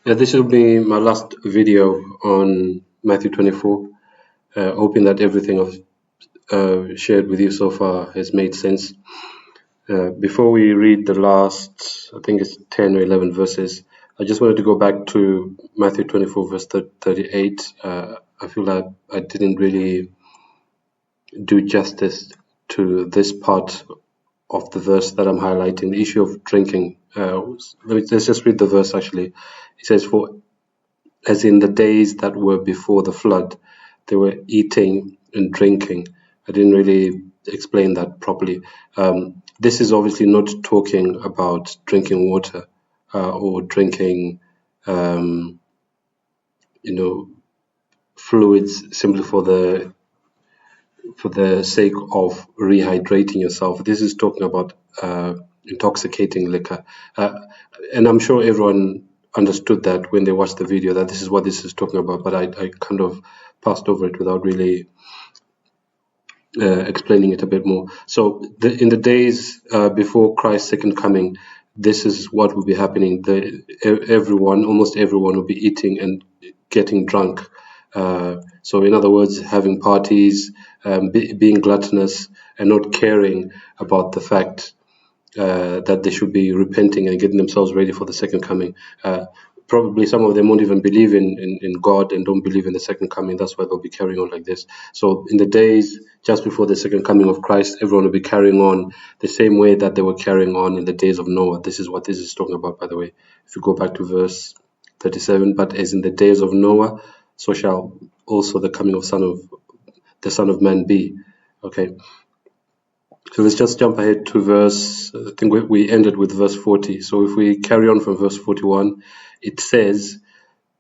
Yeah, this will be my last video on Matthew 24. Hoping that everything I've shared with you so far has made sense. Before we read the last, I think it's 10 or 11 verses, I just wanted to go back to Matthew 24, verse 38. I feel like I didn't really do justice to this part of the verse that I'm highlighting, the issue of drinking. Let's just read the verse actually. It says, "For as in the days that were before the flood, they were eating and drinking." I didn't really explain that properly. This is obviously not talking about drinking water or drinking, fluids simply for the sake of rehydrating yourself. This is talking about intoxicating liquor, and I'm sure everyone understood that when they watched the video, that this is what this is talking about, but I kind of passed over it without really explaining it a bit more. So in the days before Christ's second coming, this is what will be happening. Almost everyone will be eating and getting drunk. So in other words, having parties, being gluttonous, and not caring about the fact that they should be repenting and getting themselves ready for the second coming. Probably some of them won't even believe in God and don't believe in the second coming. That's why they'll be carrying on like this. So in the days just before the second coming of Christ, everyone will be carrying on the same way that they were carrying on in the days of Noah. This is what this is talking about, by the way. If you go back to verse 37, "But as in the days of Noah, so shall also the coming of the Son of Man be." Okay. So let's just jump ahead to verse, I think we ended with verse 40. So if we carry on from verse 41, it says,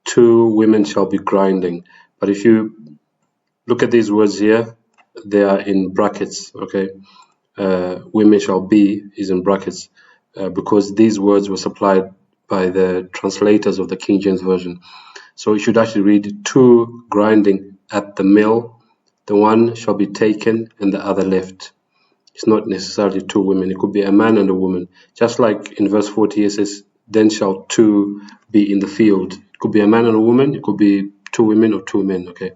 "Two women shall be grinding." But if you look at these words here, they are in brackets, okay? Women shall be is in brackets because these words were supplied by the translators of the King James Version. So it should actually read, "Two grinding at the mill, the one shall be taken and the other left." It's not necessarily two women. It could be a man and a woman. Just like in verse 40, it says, "Then shall two be in the field." It could be a man and a woman. It could be two women or two men, okay?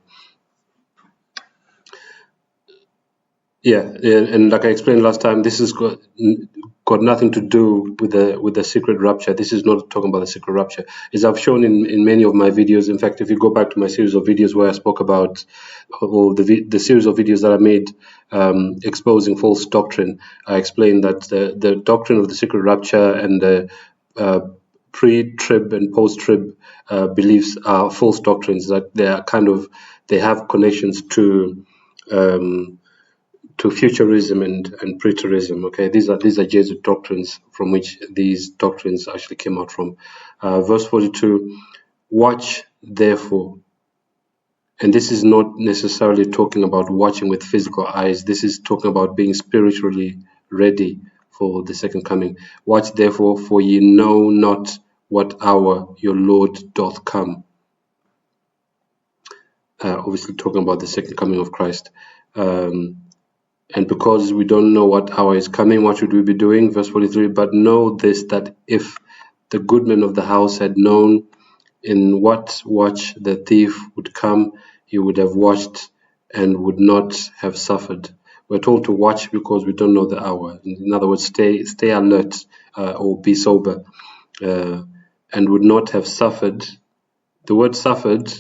Yeah, and like I explained last time, this has got nothing to do with the secret rapture. This is not talking about the secret rapture. As I've shown in many of my videos, in fact, if you go back to my series of videos where I spoke about, or the series of videos that I made exposing false doctrine, I explained that the doctrine of the secret rapture and the pre-trib and post-trib beliefs are false doctrines, that they have connections to futurism and preterism. Okay, these are Jesuit doctrines from which these doctrines actually came out from. Verse 42, "Watch therefore," and this is not necessarily talking about watching with physical eyes. This is talking about being spiritually ready for the second coming. "Watch therefore, for ye know not what hour your Lord doth come." Obviously talking about the second coming of Christ. And because we don't know what hour is coming, what should we be doing? Verse 43, "But know this, that if the goodman of the house had known in what watch the thief would come, he would have watched and would not have suffered." We're told to watch because we don't know the hour. In other words, stay alert or be sober, and would not have suffered. The word suffered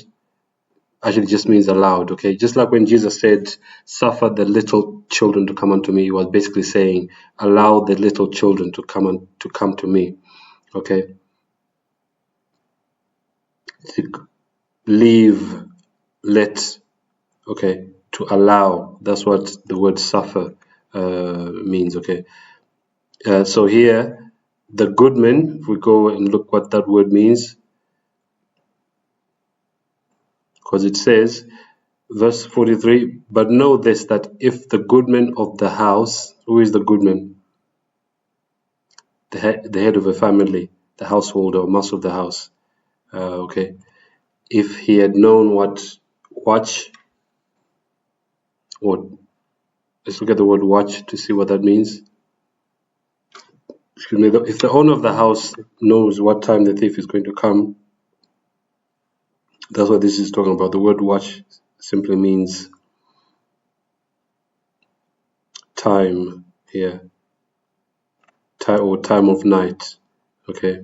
actually just means allowed, okay? Just like when Jesus said, "Suffer the little children to come unto me," he was basically saying, allow the little children to come to me, okay? Leave, let, okay? To allow, that's what the word suffer means, okay? So here, the goodman, if we go and look what that word means, because it says, verse 43, "But know this, that if the goodman of the house," who is the goodman? The head of a family, the householder or master of the house. Okay. "If he had known what watch," or let's look at the word watch to see what that means. Excuse me. If the owner of the house knows what time the thief is going to come, That's what this is talking about. The word watch simply means time here, time of night. Okay.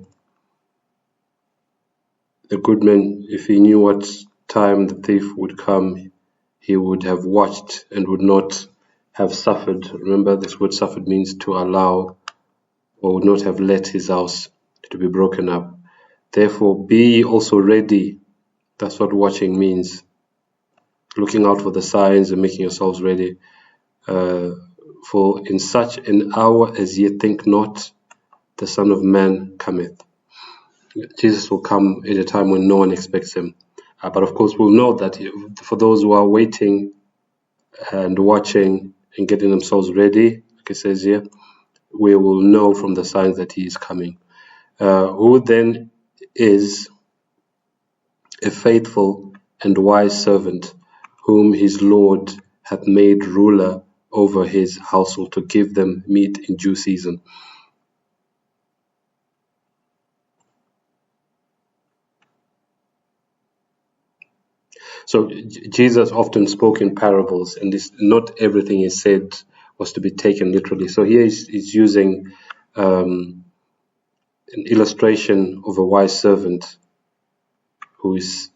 The good man, if he knew what time the thief would come, he would have watched and would not have suffered. Remember, this word suffered means to allow, or would not have let his house to be broken up. Therefore, be also ready. That's what watching means. Looking out for the signs and making yourselves ready. For in such an hour as ye think not, the Son of Man cometh. Jesus will come at a time when no one expects him. But of course, we'll know that for those who are waiting and watching and getting themselves ready, like it says here, we will know from the signs that he is coming. Who then is a faithful and wise servant, whom his Lord hath made ruler over his household, to give them meat in due season. So Jesus often spoke in parables, and not everything he said was to be taken literally. So here he's using an illustration of a wise servant who is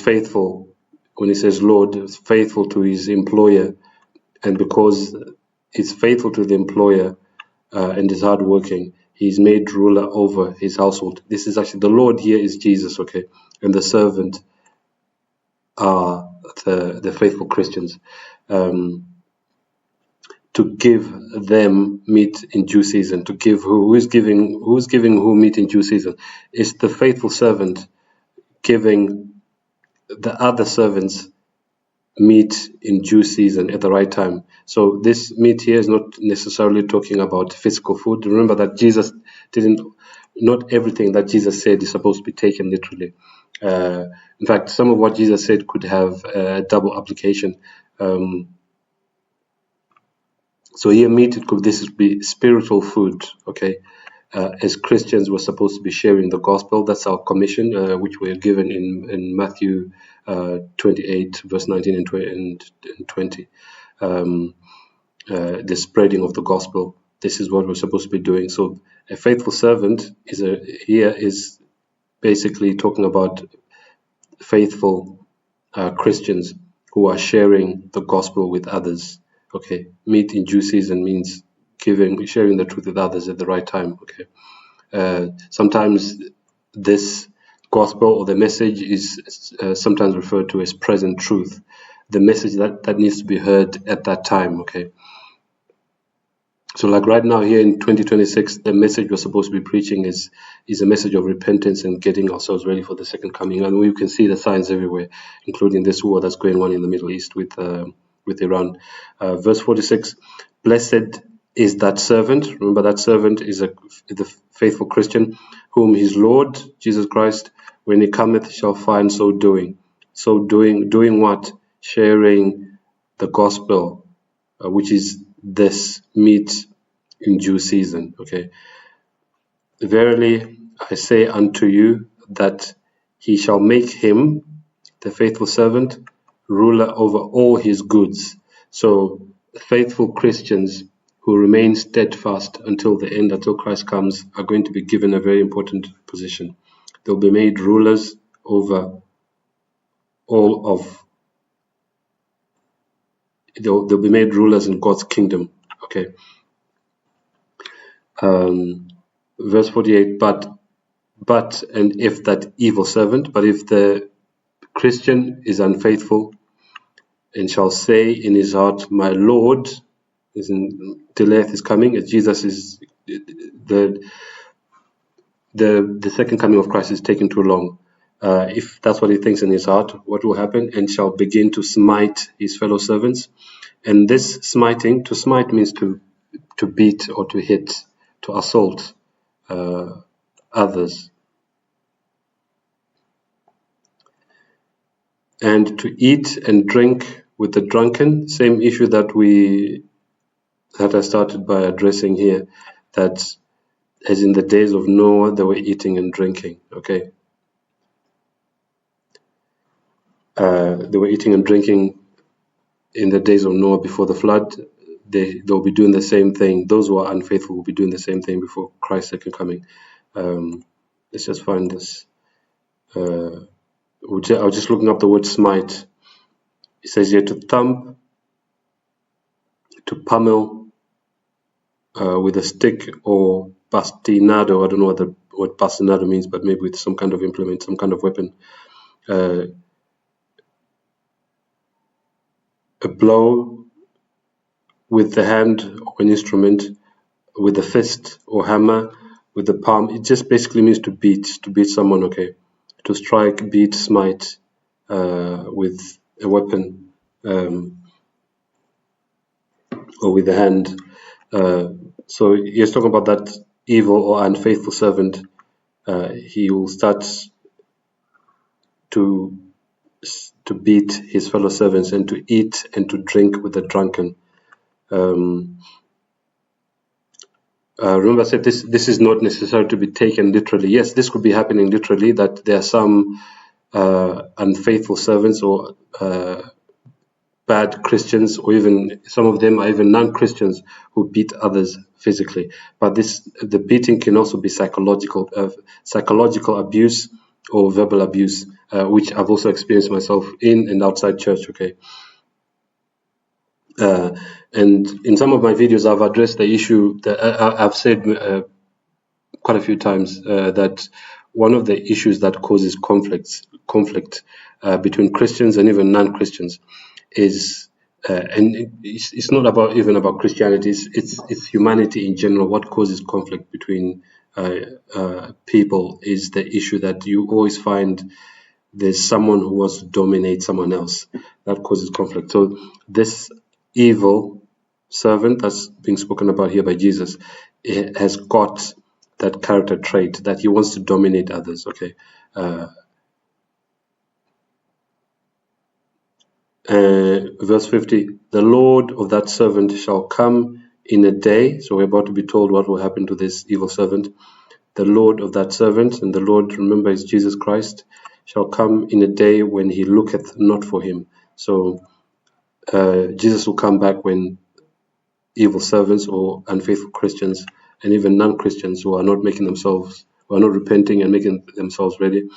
faithful. When he says Lord, is faithful to his employer, and because he's faithful to the employer and is hardworking, he's made ruler over his household. This is actually, the Lord here is Jesus, okay, and the servant are the faithful Christians. To give them meat in due season. To give who's giving who meat in due season? It's the faithful servant giving the other servants meat in due season at the right time. So this meat here is not necessarily talking about physical food. Remember that Jesus not everything that Jesus said is supposed to be taken literally. In fact, some of what Jesus said could have a double application. So here meat, this would be spiritual food, okay? As Christians, we're supposed to be sharing the gospel. That's our commission, which we're given in Matthew 28, verse 19 and 20. The spreading of the gospel. This is what we're supposed to be doing. So a faithful servant is basically talking about faithful Christians who are sharing the gospel with others. Okay, meat in due season means sharing the truth with others at the right time. Okay, sometimes this gospel or the message is sometimes referred to as present truth, the message that needs to be heard at that time. Okay, so like right now here in 2026, the message we're supposed to be preaching is a message of repentance and getting ourselves ready for the second coming. And we can see the signs everywhere, including this war that's going on in the Middle East with Iran. Verse 46, blessed is that servant. Remember, that servant is the faithful Christian, whom his Lord, Jesus Christ, when he cometh, shall find so doing. So doing what? Sharing the gospel, which is this meat in due season. Okay. Verily I say unto you that he shall make him, the faithful servant, ruler over all his goods. So faithful Christians who remain steadfast until the end, until Christ comes, are going to be given a very important position. They'll be made rulers over all of they'll be made rulers in God's kingdom. Okay. Verse 48, but and if that evil servant, but if the Christian is unfaithful and shall say in his heart, my Lord delayeth his coming, as Jesus is the second coming of Christ is taking too long. If that's what he thinks in his heart, what will happen? And shall begin to smite his fellow servants. And this smiting, to smite means to beat or to hit, to assault others. And to eat and drink with the drunken, same issue that I started by addressing here, that as in the days of Noah, they were eating and drinking. Okay, They were eating and drinking in the days of Noah before the flood. They'll be doing the same thing. Those who are unfaithful will be doing the same thing before Christ's second coming. Let's just find this. I was just looking up the word smite. It says here to thump, to pummel with a stick, or bastinado. I don't know what bastinado means, but maybe with some kind of implement, some kind of weapon. A blow with the hand or an instrument, with the fist or hammer, with the palm. It just basically means to beat someone, okay? To strike, beat, smite with a weapon or with the hand. So he's talking about that evil or unfaithful servant. He will start to beat his fellow servants and to eat and to drink with the drunken. Remember, I said this is not necessary to be taken literally. Yes, this could be happening literally, that there are some unfaithful servants or bad Christians, or even some of them are even non-Christians who beat others physically. But the beating can also be psychological abuse or verbal abuse, which I've also experienced myself in and outside church. Okay. And in some of my videos, I've addressed the issue that I've said quite a few times that one of the issues that causes conflict between Christians and even non-Christians is, and it's not even about Christianity. It's humanity in general. What causes conflict between people is the issue that you always find there's someone who wants to dominate someone else. That causes conflict. So this evil servant that's being spoken about here by Jesus has got that character trait that he wants to dominate others. Okay. Verse 50, the Lord of that servant shall come in a day. So we're about to be told what will happen to this evil servant. The Lord of that servant, and the Lord, remember, is Jesus Christ, shall come in a day when he looketh not for him. So Jesus will come back when evil servants or unfaithful Christians and even non-Christians who are not repenting and making themselves ready,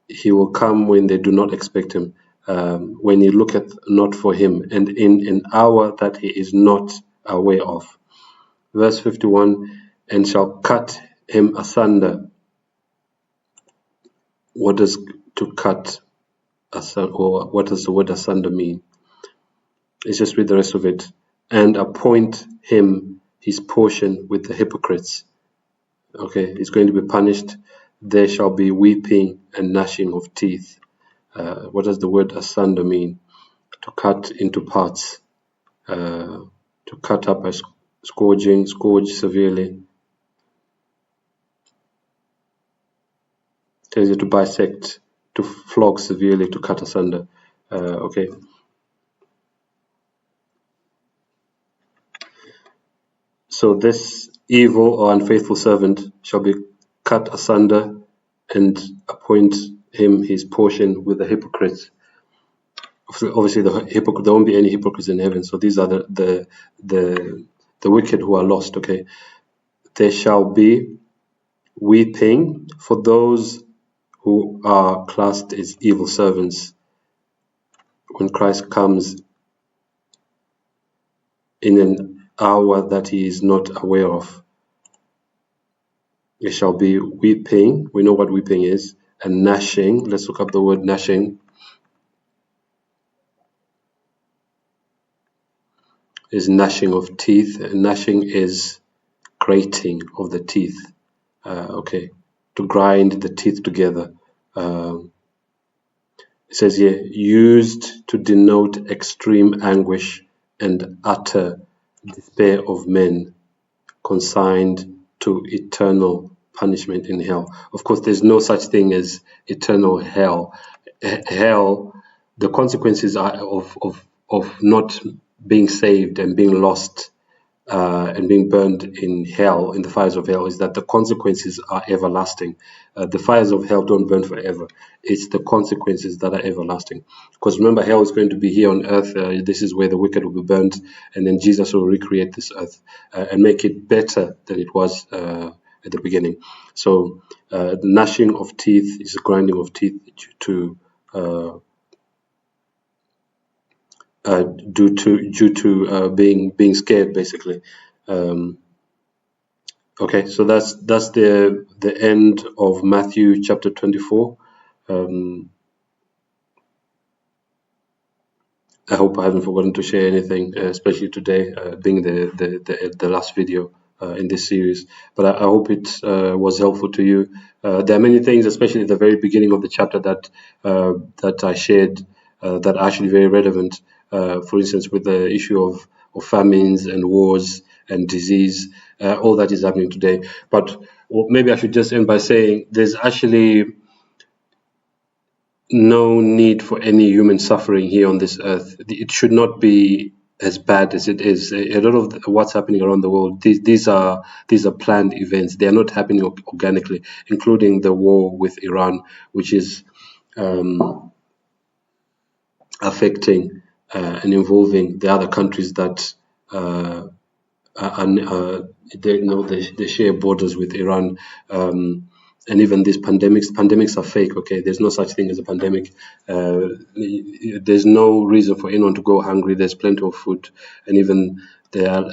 he will come when they do not expect him, when he looketh not for him, and in an hour that he is not aware of. Verse 51, and shall cut him asunder. What does to cut asunder, or what does the word asunder mean? Let's just read the rest of it. And appoint him his portion with the hypocrites. Okay, he's going to be punished. There shall be weeping and gnashing of teeth. What does the word asunder mean? To cut into parts. To cut up as scourge severely. Tells you to bisect, to flog severely, to cut asunder. Okay. So this evil or unfaithful servant shall be cut asunder, and appoint him his portion with the hypocrites. Obviously, there won't be any hypocrites in heaven. So these are the wicked who are lost. Okay, there shall be weeping for those who are classed as evil servants when Christ comes in an hour that he is not aware of. There shall be weeping. We know what weeping is. And gnashing. Let's look up the word gnashing. Is gnashing of teeth. Gnashing is grating of the teeth. Okay. To grind the teeth together. It says here, used to denote extreme anguish and utter despair of men consigned to eternal punishment in hell. Of course, there's no such thing as eternal hell. Hell, the consequences are of not being saved and being lost and being burned in hell, in the fires of hell, is that the consequences are everlasting. The fires of hell don't burn forever. It's the consequences that are everlasting. Because remember, hell is going to be here on earth. This is where the wicked will be burned, and then Jesus will recreate this earth and make it better than it was at the beginning. So the gnashing of teeth is a grinding of teeth due to being scared, basically. Okay, so that's the end of Matthew chapter 24. I hope I haven't forgotten to share anything, especially today, being the last video in this series. But I hope it was helpful to you. There are many things, especially at the very beginning of the chapter, that I shared that are actually very relevant. For instance, with the issue of famines and wars and disease, all that is happening today. But maybe I should just end by saying there's actually no need for any human suffering here on this earth. It should not be as bad as it is. A lot of what's happening around the world, these are planned events. They are not happening organically, including the war with Iran, which is affecting and involving the other countries that they share borders with Iran. And even these pandemics are fake. Okay, there's no such thing as a pandemic. There's no reason for anyone to go hungry. There's plenty of food, and even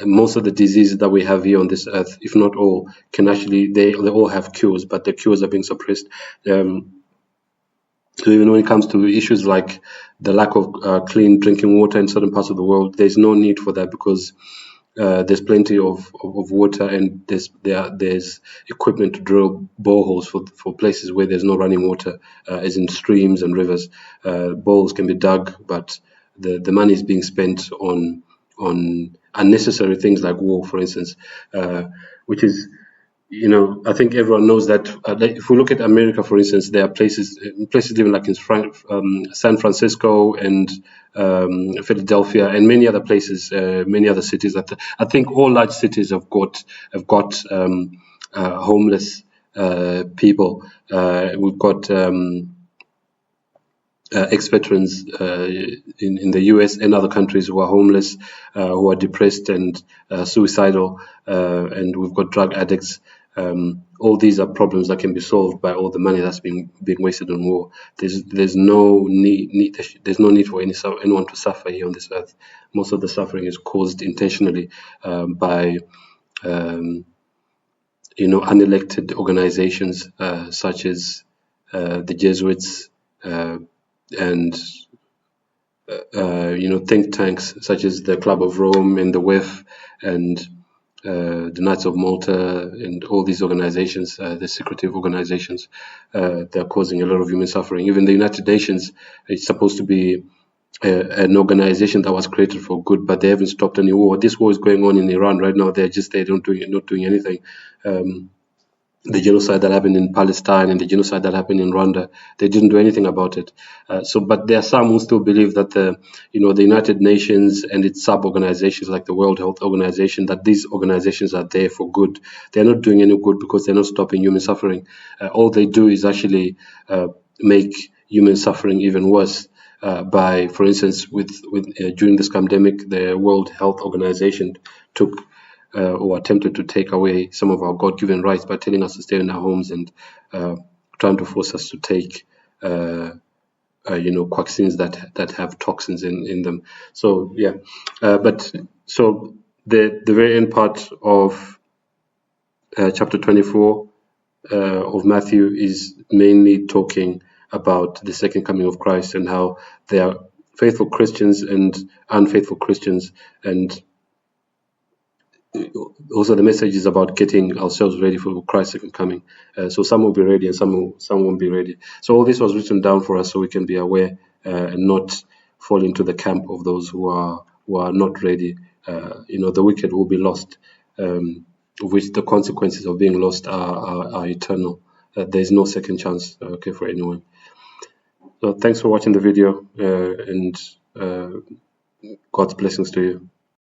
most of the diseases that we have here on this earth, if not all, can actually they all have cures, but the cures are being suppressed. So even when it comes to issues like the lack of clean drinking water in certain parts of the world, there's no need for that, because there's plenty of water, and there's equipment to drill boreholes for places where there's no running water, as in streams and rivers. Boreholes can be dug, but the money is being spent on unnecessary things like war, for instance, which is, I think everyone knows that. Like if we look at America, for instance, there are places even like in San Francisco and Philadelphia and many other places, many other cities. I think all large cities have got homeless people. We've got ex-veterans in the US and other countries who are homeless, who are depressed and suicidal, and we've got drug addicts. All these are problems that can be solved by all the money that's being wasted on war. There's no need for anyone to suffer here on this earth. Most of the suffering is caused intentionally by unelected organizations such as the Jesuits and think tanks such as the Club of Rome and the WEF and the Knights of Malta and all these organizations, the secretive organizations, they're causing a lot of human suffering. Even the United Nations, it's supposed to be an organization that was created for good, but they haven't stopped any war. This war is going on in Iran right now. They're not doing anything. The genocide that happened in Palestine and the genocide that happened in Rwanda, they didn't do anything about it. But there are some who still believe that the United Nations and its sub-organizations like the World Health Organization, that these organizations are there for good. They're not doing any good because they're not stopping human suffering. All they do is actually make human suffering even worse. By, for instance, during this pandemic, the World Health Organization took or attempted to take away some of our God-given rights by telling us to stay in our homes and trying to force us to take vaccines that have toxins in them. So yeah, so the very end part of chapter 24 of Matthew is mainly talking about the second coming of Christ and how there are faithful Christians and unfaithful Christians, and also the message is about getting ourselves ready for Christ's second coming. So some will be ready and some won't be ready. So all this was written down for us so we can be aware and not fall into the camp of those who are not ready. The wicked will be lost, which the consequences of being lost are eternal. There's no second chance, for anyone. So thanks for watching the video, and God's blessings to you.